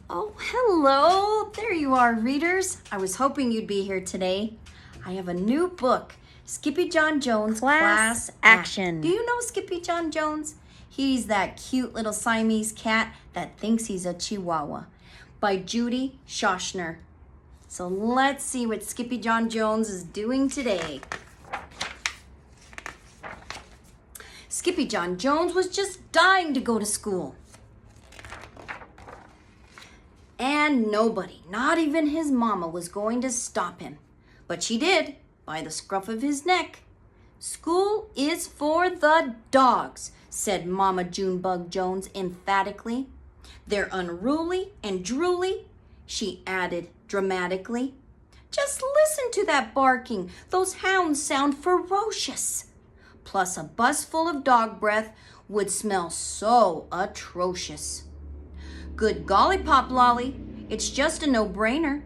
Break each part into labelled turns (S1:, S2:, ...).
S1: Oh, hello. There you are, readers. I was hoping you'd be here today. I have a new book, Skippyjon Jones, Class Action. Do you know Skippyjon Jones? He's that cute little Siamese cat that thinks he's a Chihuahua, by Judy Shoshner. So let's see what Skippyjon Jones is doing today. Skippyjon Jones was just dying to go to school. And nobody, not even his mama, was going to stop him. But she did, by the scruff of his neck. "School is for the dogs," said Mama Junebug Jones emphatically. "They're unruly and drooly," she added dramatically. "Just listen to that barking. Those hounds sound ferocious. Plus a bus full of dog breath would smell so atrocious. Good golly, Pop Lolly, it's just a no-brainer.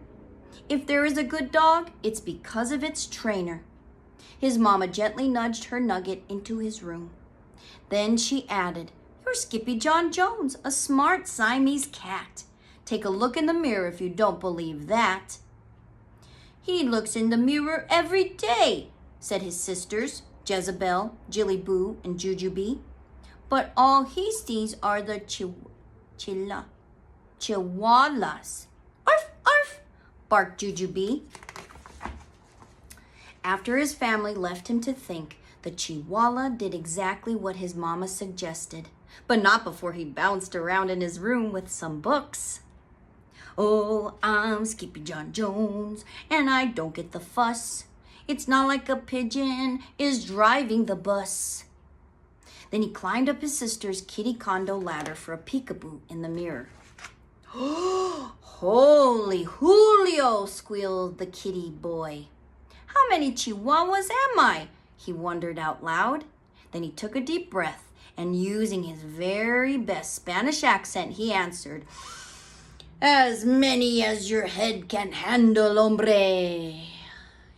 S1: If there is a good dog, it's because of its trainer." His mama gently nudged her nugget into his room. Then she added, "You're Skippyjon Jones, a smart Siamese cat. Take a look in the mirror if you don't believe that." "He looks in the mirror every day," said his sisters, Jezebel, Jilly Boo, and Jujubee. "But all he sees are the chihuahuas." "Arf, arf," barked Jujubee. After his family left him to think, the Chihuahua did exactly what his mama suggested, but not before he bounced around in his room with some books. "Oh, I'm Skippyjon Jones, and I don't get the fuss. It's not like a pigeon is driving the bus." Then he climbed up his sister's kitty condo ladder for a peekaboo in the mirror. "Holy Julio," squealed the kitty boy. "How many Chihuahuas am I?" he wondered out loud. Then he took a deep breath, and using his very best Spanish accent, he answered, "As many as your head can handle, hombre."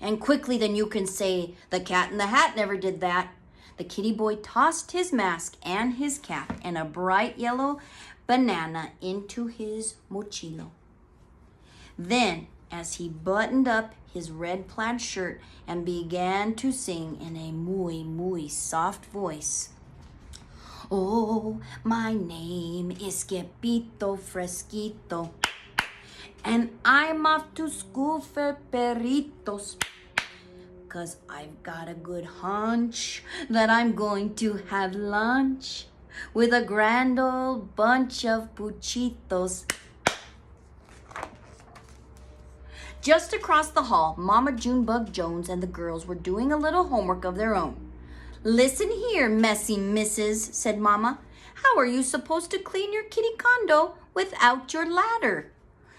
S1: And quickly then you can say, "The Cat in the Hat never did that." The kitty boy tossed his mask and his cap and a bright yellow banana into his mochilo. Then, as he buttoned up his red plaid shirt and began to sing in a muy soft voice, "Oh, my name is Skippito Fresquito, and I'm off to school for perritos, 'cause I've got a good hunch that I'm going to have lunch with a grand old bunch of puchitos." Just across the hall, Mama Junebug Jones and the girls were doing a little homework of their own. "Listen here, messy missus," said Mama. "How are you supposed to clean your kitty condo without your ladder?"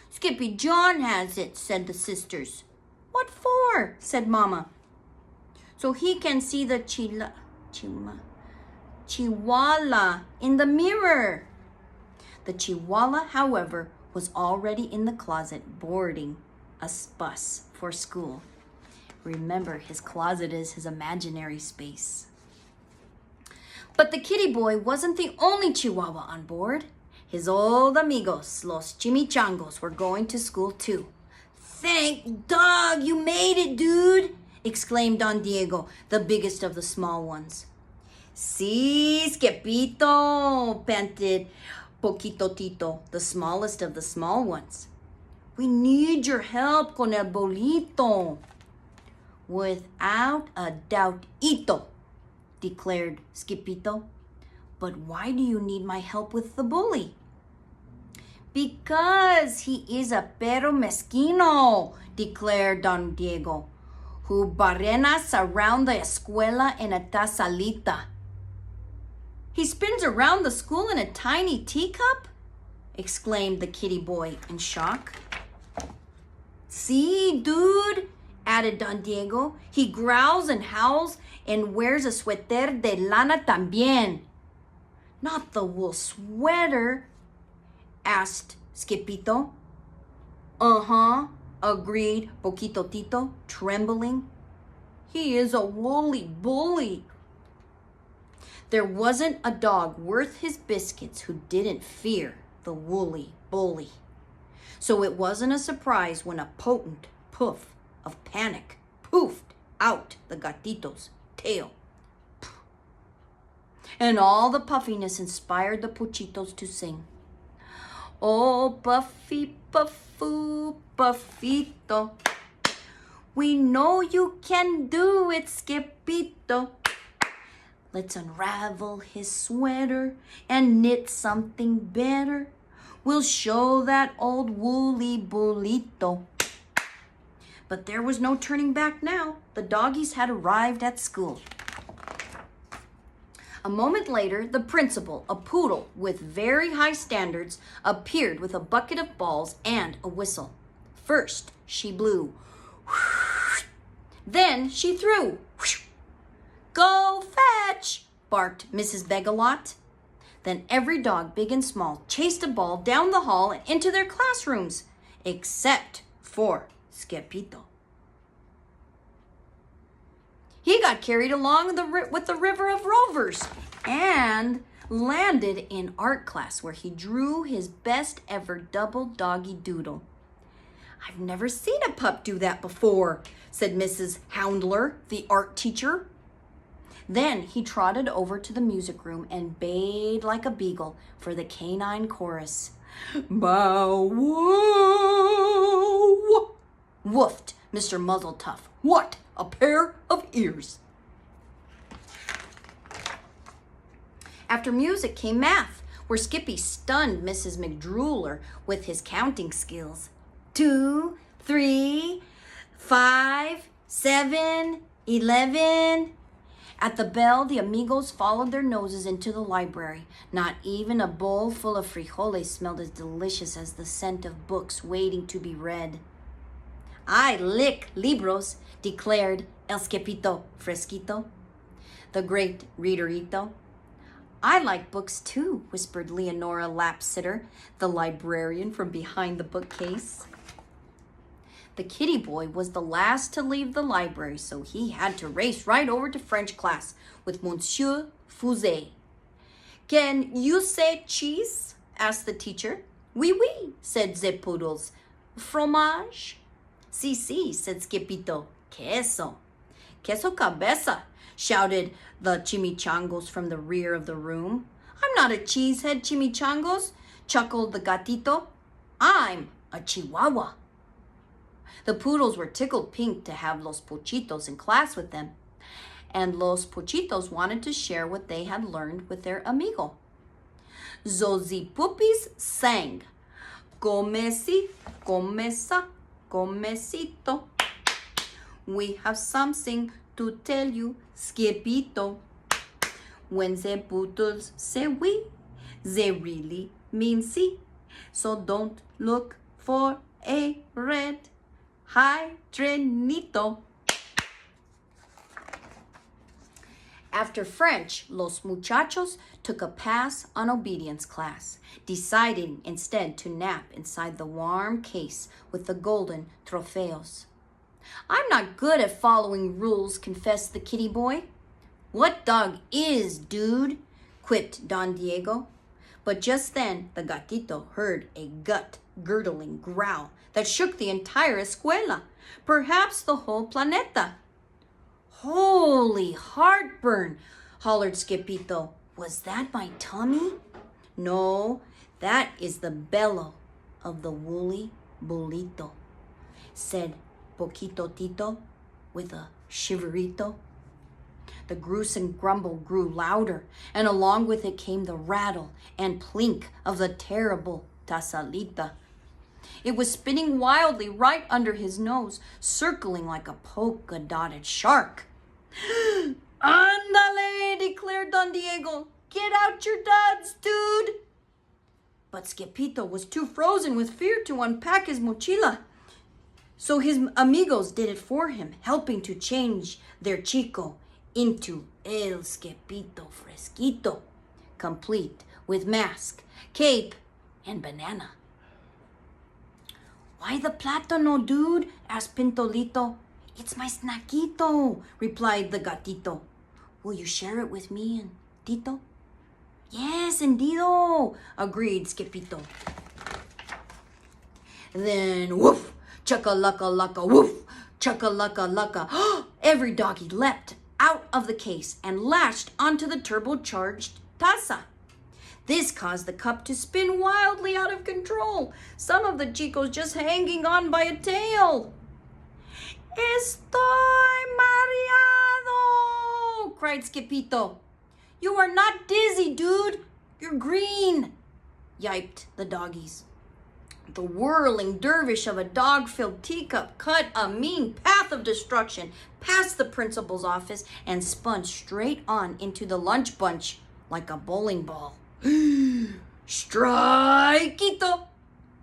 S1: "Skippyjon has it," said the sisters. "What for?" said Mama. "So he can see the Chihuahua in the mirror." The Chihuahua, however, was already in the closet boarding a bus for school. Remember, his closet is his imaginary space. But the kitty boy wasn't the only Chihuahua on board. His old amigos, los chimichangos, were going to school too. "Thank dog, you made it, dude!" exclaimed Don Diego, the biggest of the small ones. "Sí, Skippito," panted Poquito Tito, the smallest of the small ones. "We need your help con el bolito." "Without a doubt, Ito," declared Skippito. "But why do you need my help with the bully?" "Because he is a perro mezquino," declared Don Diego, "who barrenas around the escuela en a tazalita." "He spins around the school in a tiny teacup?" exclaimed the kitty boy in shock. "See, dude," added Don Diego, "he growls and howls and wears a suéter de lana también." "Not the wool sweater?" asked Skippito. "Uh-huh," agreed Poquito Tito, trembling. "He is a woolly bully." There wasn't a dog worth his biscuits who didn't fear the woolly bully. So it wasn't a surprise when a potent puff of panic poofed out the gatito's tail. And all the puffiness inspired the pochitos to sing. Oh, Puffy, Puffoo, Puffito, we know you can do it, Skippyjo. Let's unravel his sweater and knit something better. We'll show that old woolly bullito. But there was no turning back now. The doggies had arrived at school. A moment later, the principal, a poodle with very high standards, appeared with a bucket of balls and a whistle. First, she blew. Then she threw. Go fetch, barked Mrs. Begalot. Then every dog, big and small, chased a ball down the hall and into their classrooms, except for Skippyjo. He got carried along with the river of rovers and landed in art class where he drew his best ever double doggy doodle. I've never seen a pup do that before, said Mrs. Houndler, the art teacher. Then he trotted over to the music room and bayed like a beagle for the canine chorus. Bow wow! Woofed Mr. Muzzletuff. What a pair of ears! After music came math, where Skippy stunned Mrs. McDrooler with his counting skills. 2, 3, 5, 7, 11. At the bell, the amigos followed their noses into the library. Not even a bowl full of frijoles smelled as delicious as the scent of books waiting to be read. I lick libros, declared El Skippito Fresquito, the great readerito. I like books too, whispered Leonora Lapsitter, the librarian from behind the bookcase. The kitty boy was the last to leave the library, so he had to race right over to French class with Monsieur Fusé. Can you say cheese? Asked the teacher. Oui, oui, said the poodles. Fromage? Si, si, said Skippyjo. Queso. Queso cabeza, shouted the chimichangos from the rear of the room. I'm not a cheesehead, chimichangos, chuckled the gatito. I'm a chihuahua. The poodles were tickled pink to have Los Pochitos in class with them, and Los Pochitos wanted to share what they had learned with their amigo. Zozi Puppies sang, Comesi, comesa, comesito. We have something to tell you, Skippyjo. When the poodles say we, they really mean si. So don't look for a red hydranito. After French, Los Muchachos took a pass on obedience class, deciding instead to nap inside the warm case with the golden trofeos. I'm not good at following rules, confessed the kitty boy. What dog is, dude? Quipped Don Diego. But just then, the gatito heard a gut-girdling growl that shook the entire escuela, perhaps the whole planeta. Holy heartburn, hollered Skippyjo. Was that my tummy? No, that is the bellow of the woolly bullito, said Poquito Tito with a shiverito. The gruesome grumble grew louder, and along with it came the rattle and plink of the terrible Tasalita. It was spinning wildly right under his nose, circling like a polka-dotted shark. Andale, declared Don Diego. Get out your duds, dude. But Skippyjo was too frozen with fear to unpack his mochila. So his amigos did it for him, helping to change their chico into El Skippito Fresquito, complete with mask, cape, and banana. Why the plátano, dude? Asked Pintolito. It's my snackito, replied the gatito. Will you share it with me and Tito? Yes, indeedo, agreed Skippyjo. Then woof, chugga-lucka-lucka, woof, chugga-lucka-lucka. Every doggy leapt out of the case and lashed onto the turbocharged taza. This caused the cup to spin wildly out of control, some of the chicos just hanging on by a tail. "Estoy mareado!" cried Skippito. "You are not dizzy, dude. You're green," yiped the doggies. The whirling dervish of a dog-filled teacup cut a mean path of destruction past the principal's office and spun straight on into the lunch bunch like a bowling ball. "Strikeito!"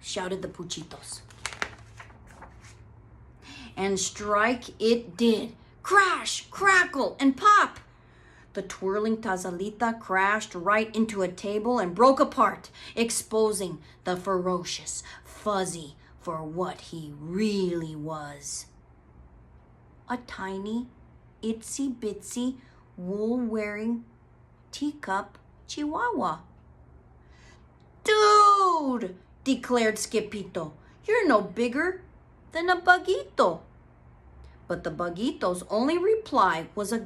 S1: shouted the Puchitos. And strike it did. Crash, crackle, and pop. The twirling tazalita crashed right into a table and broke apart, exposing the ferocious Fuzzy for what he really was. A tiny, itsy-bitsy, wool-wearing teacup chihuahua. "Dude," declared Skippito, "you're no bigger than a buguito." But the buguito's only reply was a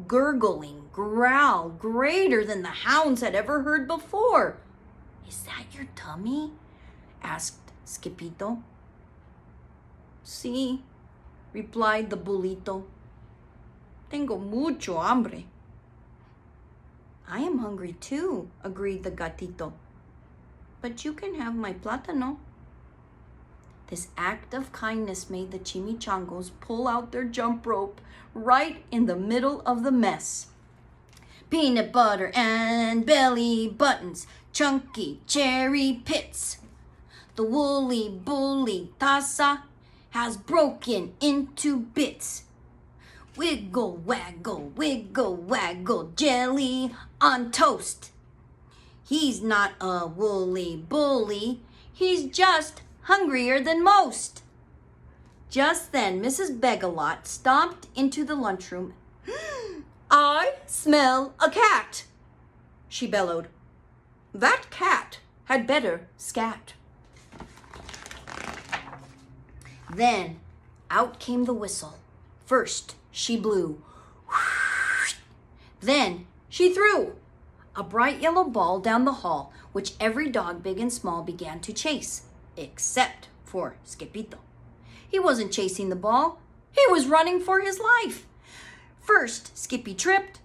S1: gurgling growl greater than the hounds had ever heard before. "Is that your tummy?" asked Skippito. "Sí," replied the bulito. "Tengo mucho hambre." "I am hungry too," agreed the gatito. "But you can have my plátano." This act of kindness made the chimichangos pull out their jump rope right in the middle of the mess. Peanut butter and belly buttons, chunky cherry pits. The woolly bully taza has broken into bits. Wiggle, waggle, jelly on toast. He's not a woolly bully, he's just hungrier than most. Just then, Mrs. Begalot stomped into the lunchroom. "I smell a cat," she bellowed. "That cat had better scat." Then out came the whistle. First, she blew. Then she threw a bright yellow ball down the hall, which every dog, big and small, began to chase, except for Skippito. He wasn't chasing the ball. He was running for his life. First, Skippy tripped.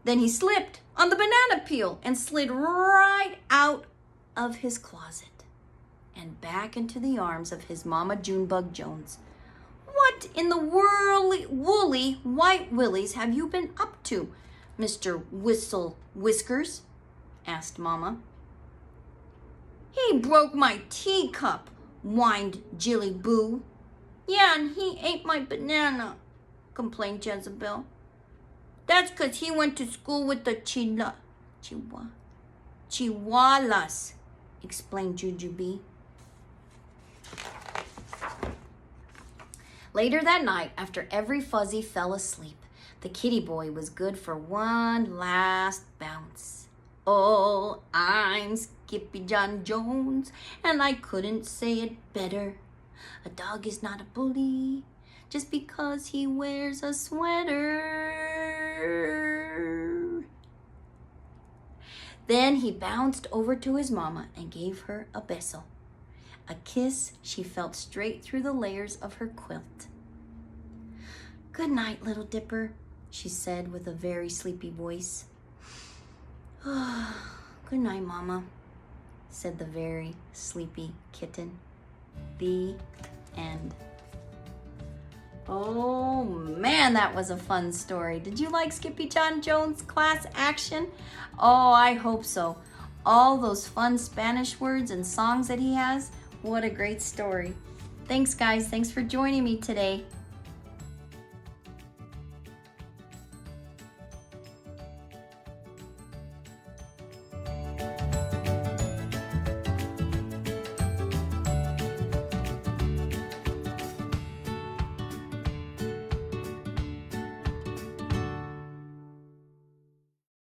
S1: Then he slipped on the banana peel and slid right out of his closet and back into the arms of his Mama Junebug Jones. "What in the woolly white willies have you been up to, Mr. Whistle Whiskers?" asked Mama. "He broke my teacup," whined Jilly Boo. "Yeah, and he ate my banana," complained Jezebel. "That's 'cause he went to school with the chihuahuas," explained Jujubee. Later that night, after every Fuzzy fell asleep, the kitty boy was good for one last bounce. "Oh, I'm Skippyjon Jones, and I couldn't say it better. A dog is not a bully just because he wears a sweater." Then he bounced over to his mama and gave her a beso, a kiss she felt straight through the layers of her quilt. "Good night, Little Dipper," she said with a very sleepy voice. "Good night, Mama," said the very sleepy kitten. The end. Oh man, that was a fun story. Did you like Skippyjon Jones class action? Oh, I hope so. All those fun Spanish words and songs that he has. What a great story. Thanks, guys. Thanks for joining me today.